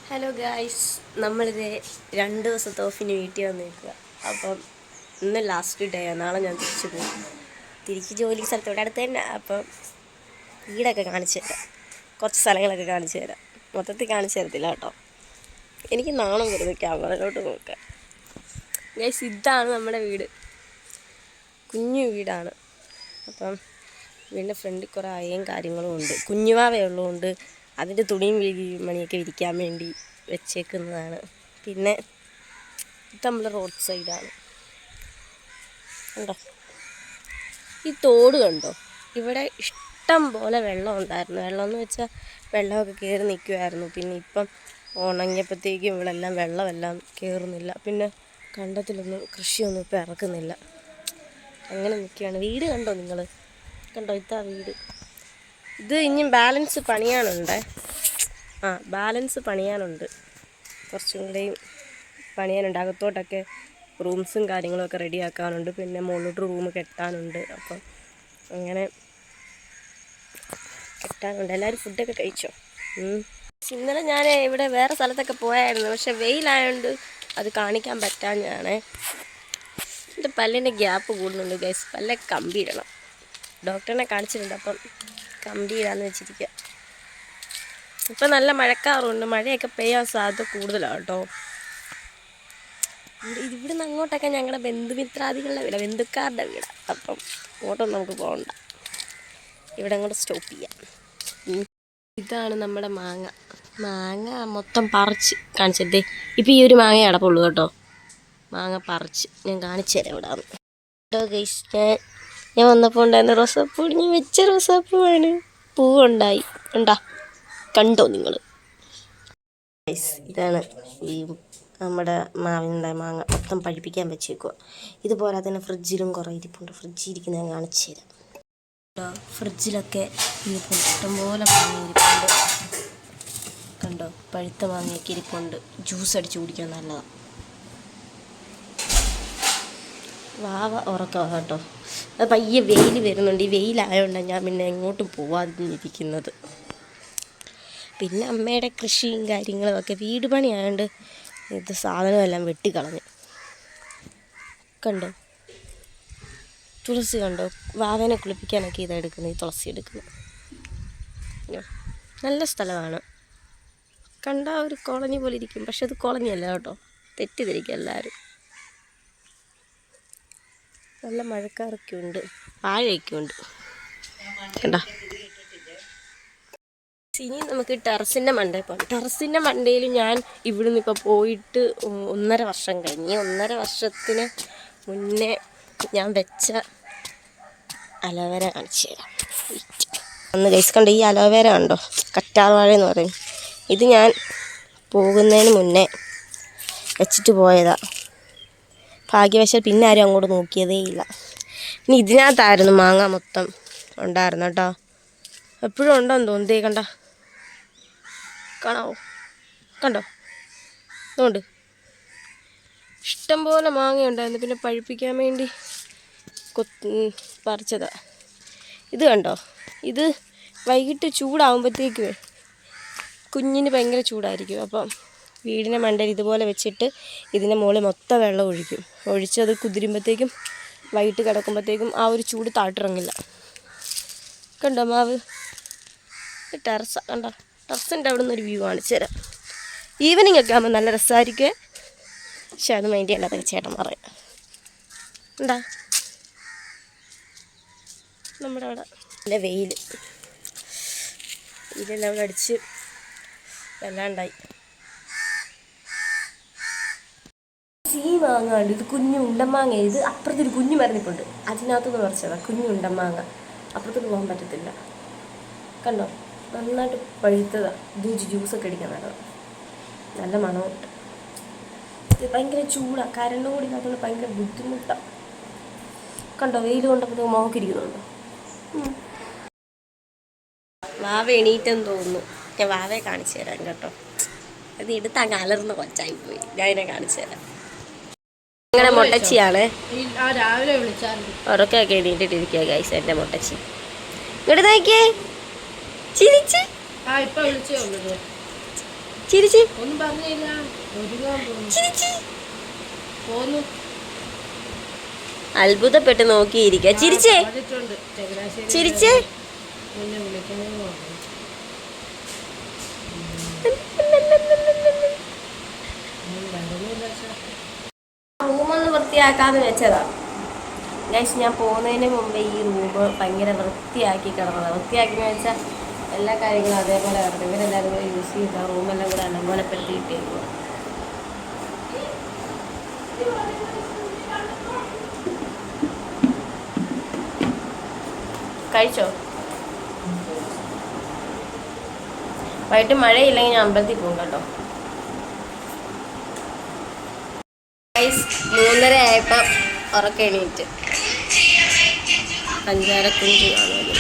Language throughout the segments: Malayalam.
ഹലോ ഗായ്സ്, നമ്മളിത് 2 ദിവസത്തെ ഓഫിന് വീട്ടിൽ വന്നിരിക്കുക. അപ്പം ഇന്ന് ലാസ്റ്റ് ഡേ ആണ്. നാളെ ഞാൻ തിരിച്ചു പോകും. തിരിച്ച് ജോലി സ്ഥലത്ത് ഇവിടെ അടുത്ത് തന്നെ. അപ്പം വീടൊക്കെ കാണിച്ചു തരാം, കുറച്ച് സ്ഥലങ്ങളൊക്കെ കാണിച്ചു തരാം. മൊത്തത്തിൽ കാണിച്ചു തരത്തില്ല കേട്ടോ, എനിക്ക് നാണം വരുന്നു ക്യാമറയിലോട്ട് നോക്കാം. ഗായ്സ്, ഇതാണ് നമ്മുടെ വീട്, കുഞ്ഞു വീടാണ്. അപ്പം വീടിൻ്റെ ഫ്രണ്ടിൽ കുറേ അയയും കാര്യങ്ങളും ഉണ്ട്. കുഞ്ഞുവാവയുള്ളതുകൊണ്ട് അതിൻ്റെ തുണിയും മണിയൊക്കെ വിരിക്കാൻ വേണ്ടി വെച്ചേക്കുന്നതാണ്. പിന്നെ ഇത് നമ്മൾ റോഡ് സൈഡാണ്. കണ്ടോ ഈ തോട് കണ്ടോ? ഇവിടെ ഇഷ്ടം പോലെ വെള്ളം ഉണ്ടായിരുന്നു. വെള്ളമെന്ന് വെച്ചാൽ വെള്ളമൊക്കെ കയറി നിൽക്കുമായിരുന്നു. പിന്നെ ഇപ്പം ഉണങ്ങിയപ്പോഴത്തേക്കും ഇവിടെ എല്ലാം വെള്ളമെല്ലാം കയറുന്നില്ല. പിന്നെ കണ്ടത്തിലൊന്നും കൃഷിയൊന്നും ഇപ്പം ഇറക്കുന്നില്ല. അങ്ങനെ നിൽക്കുകയാണ്. വീട് കണ്ടോ നിങ്ങൾ? കണ്ടോ, ഇതാ വീട്. ഇത് ഇനിയും ബാലൻസ് പണിയാനുണ്ട്. ബാലൻസ് പണിയാനുണ്ട്, കുറച്ചും കൂടെയും പണിയാനുണ്ട്. അകത്തോട്ടൊക്കെ റൂംസും കാര്യങ്ങളൊക്കെ റെഡിയാക്കാനുണ്ട്. പിന്നെ മുകളിലോട്ട് റൂം കെട്ടാനുണ്ട്. അപ്പം അങ്ങനെ കെട്ടാനുണ്ട്. എല്ലാവരും ഫുഡൊക്കെ കഴിച്ചോ? ഇന്നലെ ഞാൻ ഇവിടെ വേറെ സ്ഥലത്തൊക്കെ പോയായിരുന്നു, പക്ഷെ വെയിലായതുകൊണ്ട് അത് കാണിക്കാൻ പറ്റാഞ്ഞാണ്. എൻ്റെ പല്ലിൻ്റെ ഗ്യാപ്പ് കൂടുന്നുണ്ട് ഗൈസ്. പല്ലെ കമ്പി ഇടണം. ഡോക്ടറിനെ കാണിച്ചിട്ടുണ്ട്. അപ്പം കമ്പി ഇടാന്ന് വെച്ചിരിക്കുക. ഇപ്പം നല്ല മഴക്കാറുണ്ട്, മഴയൊക്കെ പെയ്യാൻ സാധ്യത കൂടുതലാണ് കേട്ടോ. ഇവിടുന്ന് അങ്ങോട്ടൊക്കെ ഞങ്ങളുടെ ബന്ധുമിത്രാദികളുടെ വീടാണ്, ബന്ധുക്കാരുടെ വീടാണ്. അപ്പം അങ്ങോട്ടൊന്നും നമുക്ക് പോകണ്ട, ഇവിടെ അങ്ങോട്ട് സ്റ്റോപ്പ് ചെയ്യാം. ഇതാണ് നമ്മുടെ മാങ്ങ മൊത്തം പറിച്ച് കാണിച്ചതേ. ഇപ്പം ഈ ഒരു മാങ്ങ അടപ്പുള്ളൂ കേട്ടോ. മാങ്ങ പറിച്ച് ഞാൻ കാണിച്ചു തരാം ഇവിടെ കേട്ടോ ഗൈസ്. ഞാൻ വന്നപ്പോൾ ഉണ്ടായിരുന്ന റോസാപ്പൂ ഞാൻ വെച്ച റോസാപ്പൂവാണ്. പൂവുണ്ടായി കണ്ടോ നിങ്ങൾ? ഇതാണ് ഈ നമ്മുടെ മാവിൻ്റെ മാങ്ങ മൊത്തം പഴിപ്പിക്കാൻ വെച്ചേക്കുക. ഇതുപോലെ തന്നെ ഫ്രിഡ്ജിലും കുറേ ഇരിപ്പുണ്ട്. ഫ്രിഡ്ജിൽ ഇരിക്കുന്ന ഞാൻ കാണിച്ചു തരാം കേട്ടോ. ഫ്രിഡ്ജിലൊക്കെ ഇരിപ്പുണ്ട്, ഇഷ്ടംപോലെ മാങ്ങ ഇരിപ്പുണ്ട്. കണ്ടോ, പഴുത്ത മാങ്ങയൊക്കെ ഇരിപ്പുണ്ട്. ജ്യൂസ് അടിച്ച് കുടിക്കാൻ നല്ലതാണ്. വാവ ഉറക്കമാണ് കേട്ടോ. അത് പയ്യെ വെയിൽ വരുന്നുണ്ട്. ഈ വെയിലായതുകൊണ്ടാണ് ഞാൻ പിന്നെ എങ്ങോട്ടും പോവാതിരിക്കുന്നത്. പിന്നെ അമ്മയുടെ കൃഷിയും കാര്യങ്ങളും ഒക്കെ, വീട് പണിയായതുകൊണ്ട് ഇത് സാധനമെല്ലാം വെട്ടിക്കളഞ്ഞു. കണ്ടോ തുളസി കണ്ടോ? വാവനെ കുളിപ്പിക്കാനൊക്കെ ഇതെടുക്കുന്നത്, ഈ തുളസി എടുക്കുന്നത്. നല്ല സ്ഥലമാണ്. കണ്ട ഒരു കോളനി പോലെ ഇരിക്കും, പക്ഷെ അത് കോളനിയല്ല കേട്ടോ, തെറ്റിദ്ധരിക്കും എല്ലാവരും. നല്ല മഴക്കാറൊക്കെ ഉണ്ട്, വാഴയൊക്കെ ഉണ്ട്. കണ്ടോ? ഇനി നമുക്ക് ടെറസിൻ്റെ മണ്ടയിൽ പോകാം. ടെറസിൻ്റെ മണ്ടയിൽ ഞാൻ ഇവിടുന്ന് ഇപ്പോൾ പോയിട്ട് 1.5 വർഷം കഴിഞ്ഞ്. 1.5 വർഷത്തിന് മുന്നേ ഞാൻ വെച്ച അലോവേര കാണിച്ചു തരാം. അന്ന് ഗൈസ് കണ്ടോ, ഈ അലോവേര കണ്ടോ? കറ്റാർവാഴ എന്ന് പറയും. ഇത് ഞാൻ പോകുന്നതിന് മുന്നേ വെച്ചിട്ട് പോയതാണ്. ഭാഗ്യവശാൽ പിന്നെ ആരും അങ്ങോട്ട് നോക്കിയതേ ഇല്ല. ഇനി ഇതിനകത്തായിരുന്നു മാങ്ങ മൊത്തം ഉണ്ടായിരുന്നു കേട്ടോ. എപ്പോഴും ഉണ്ടോയെന്ന് തോന്നുന്നതേ. കാണാവോ? കണ്ടോ? അതുകൊണ്ട് ഇഷ്ടംപോലെ മാങ്ങ ഉണ്ടായിരുന്നു. പിന്നെ പഴുപ്പിക്കാൻ വേണ്ടി പറിച്ചതാ. ഇത് കണ്ടോ? ഇത് വൈകിട്ട് ചൂടാകുമ്പോഴത്തേക്ക് കുഞ്ഞിന് ഭയങ്കര ചൂടായിരിക്കും. അപ്പം വീടിൻ്റെ മണ്ടയിൽ ഇതുപോലെ വെച്ചിട്ട് ഇതിൻ്റെ മുകളിൽ മൊത്തം വെള്ളം ഒഴിക്കും. ഒഴിച്ചത് കുതിരുമ്പോഴത്തേക്കും വൈകിട്ട് കിടക്കുമ്പോഴത്തേക്കും ആ ഒരു ചൂട് താട്ടിറങ്ങില്ല. കണ്ടോ മാവ്? ടെറസ് കണ്ടോ? ടെറസിൻ്റെ അവിടെ നിന്നൊരു വ്യൂ കാണിച്ചു തരാം. ഈവനിങ് ഒക്കെ ആകുമ്പോൾ നല്ല രസമായിരിക്കും. പക്ഷെ അത് മൈൻഡ് ചെയ്യേണ്ടതൊക്കെ ചേട്ടൻ പറയാം. നമ്മുടെ അവിടെ നല്ല വെയിലെല്ലാം അവിടെ അടിച്ച് വല്ലാണ്ടായി. ഈ മാങ്ങാണ്ട്, ഇത് കുഞ്ഞു ഉണ്ടമാങ്ങ. ഇത് അപ്പുറത്തൊരു കുഞ്ഞു മരുന്നിപ്പുണ്ട്, അതിനകത്തുനിന്ന് പറിച്ചതാണ് കുഞ്ഞു ഉണ്ടമാങ്ങ. അപ്പുറത്തോട്ട് പോകാൻ പറ്റത്തില്ല. കണ്ടോ? നന്നായിട്ട് പഴുത്തതാണ്. ഇത് ജ്യൂസൊക്കെ അടിക്കാൻ നല്ലതാണ്, നല്ല മണമുണ്ട്. ഇത് ഭയങ്കര ചൂടാണ്, കരണ്ടും കൂടി ഇല്ലാത്തതുകൊണ്ട് ഭയങ്കര ബുദ്ധിമുട്ടാണ്. കണ്ടോ? വെയിൽ കൊണ്ടപ്പോൾ മോക്കിരിക്കുന്നുണ്ടോ? വാവ എണീറ്റെന്ന് തോന്നുന്നു. ഞാൻ വാവയെ കാണിച്ചു തരാം കേട്ടോ. അത് എടുത്ത് അങ്ങ് അലർന്ന് കൊച്ചായിപ്പോയി. ഞാൻ ഇതിനെ കാണിച്ചു തരാം. അങ്ങനെ മുട്ടച്ചിയാണ്. ഉറക്കൊക്കെ എണീറ്റിട്ടിരിക്കുക ഗൈസ് എൻ്റെ മുട്ടച്ചി. ഇങ്ങോട്ട് നോക്കിയേ, ചിരിച്ച്. ചിരിച്ച് ഒന്നും പറഞ്ഞില്ല. ചിരിച്ച് അത്ഭുതപ്പെട്ട് നോക്കിയിരിക്കുക. ചിരിച്ചേ ചിരിച്ചേ. റൂമൊന്ന് വൃത്തിയാക്കാന്ന് വെച്ചതാ ഗൈസ്. ഞാൻ പോകുന്നതിന് മുമ്പേ ഈ റൂം ഭയങ്കര വൃത്തിയാക്കി കിടന്നത്. വൃത്തിയാക്കിയെന്ന് വെച്ചാൽ എല്ലാ കാര്യങ്ങളും അതേപോലെ കിടക്കും. ഇവരെല്ലാവരും കൂടെ യൂസ് ചെയ്ത റൂമെല്ലാം കൂടെ അലങ്കോലപ്പെടുത്തിയിട്ടേക്കുക. കഴിച്ചോ? വൈകിട്ട് മഴയില്ലെങ്കിൽ ഞാൻ അമ്പലത്തിൽ പോകും കേട്ടോ. 3:30 ആയപ്പോൾ ഉറക്കം എണീറ്റ്. പഞ്ചാരക്കുഞ്ചി കാണുമല്ലോ.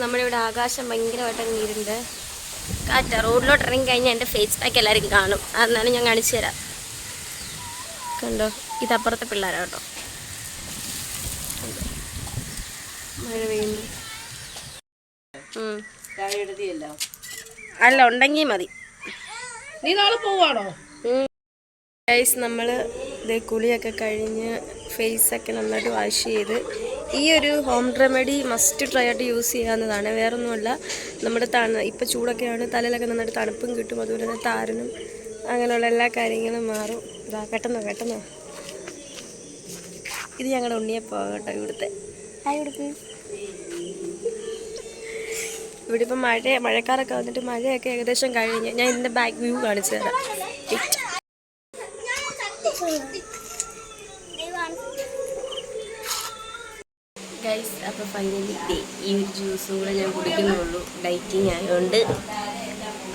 നമ്മുടെ ഇവിടെ ആകാശം ഭയങ്കരമായിട്ട് നീരുണ്ട്. കാറ്റ റോഡിലോട്ട് ഇറങ്ങി കഴിഞ്ഞാൽ എൻ്റെ ഫേസ് പാക്ക് എല്ലാവരും കാണും. അതെന്നാലും ഞാൻ കാണിച്ചു തരാം. കണ്ടോ, ഇതപ്പുറത്തെ പിള്ളേരാ കേട്ടോ. മഴ പെയ്യുന്നു. അല്ല, ഉണ്ടെങ്കിൽ മതി. നീ നാളെ പോവാണോ? നമ്മൾ ഇത് കുളിയൊക്കെ കഴിഞ്ഞ് ഫേസൊക്കെ നന്നായിട്ട് വാഷ് ചെയ്ത് ഈ ഒരു ഹോം റെമഡി മസ്റ്റ് ട്രൈ ആയിട്ട് യൂസ് ചെയ്യാവുന്നതാണ്. വേറൊന്നുമല്ല, നമ്മുടെ ഇപ്പോൾ ചൂടൊക്കെയാണ്, തലയിലൊക്കെ നന്നായിട്ട് തണുപ്പും കിട്ടും. അതുപോലെ തന്നെ താരനും അങ്ങനെയുള്ള എല്ലാ കാര്യങ്ങളും മാറും. ഇതാ പെട്ടെന്നോ ഇത് ഞങ്ങളുടെ ഉണ്ണിയപ്പോൾ കേട്ടോ. ഇവിടുത്തെ ഇവിടെ ഇപ്പം മഴക്കാരൊക്കെ വന്നിട്ട് മഴയൊക്കെ ഏകദേശം കഴിഞ്ഞ് ഞാൻ ഇതിൻ്റെ ബാക്ക് വ്യൂ കാണിച്ചു തരാം. ഗൈസ്, അപ്പോൾ ഫൈനലി ഈ ഒരു ജ്യൂസും കൂടെ ഞാൻ കുടിക്കുന്നുള്ളൂ. ഡയറ്റിങ് ആയതുകൊണ്ട്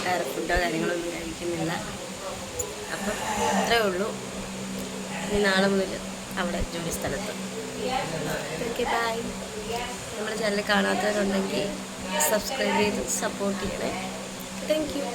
വേറെ ഫുഡോ കാര്യങ്ങളൊന്നും കഴിക്കുന്നില്ല. അപ്പം അത്രേ ഉള്ളൂ. ഇനി നാളെ മുതൽ അവിടെ ജോലി സ്ഥലത്ത്. Okay, bye. നമ്മുടെ ചാനൽ കാണാത്തവരുണ്ടെങ്കിൽ സബ്സ്ക്രൈബ് ചെയ്ത് സപ്പോർട്ട് ചെയ്യണേ. Thank U.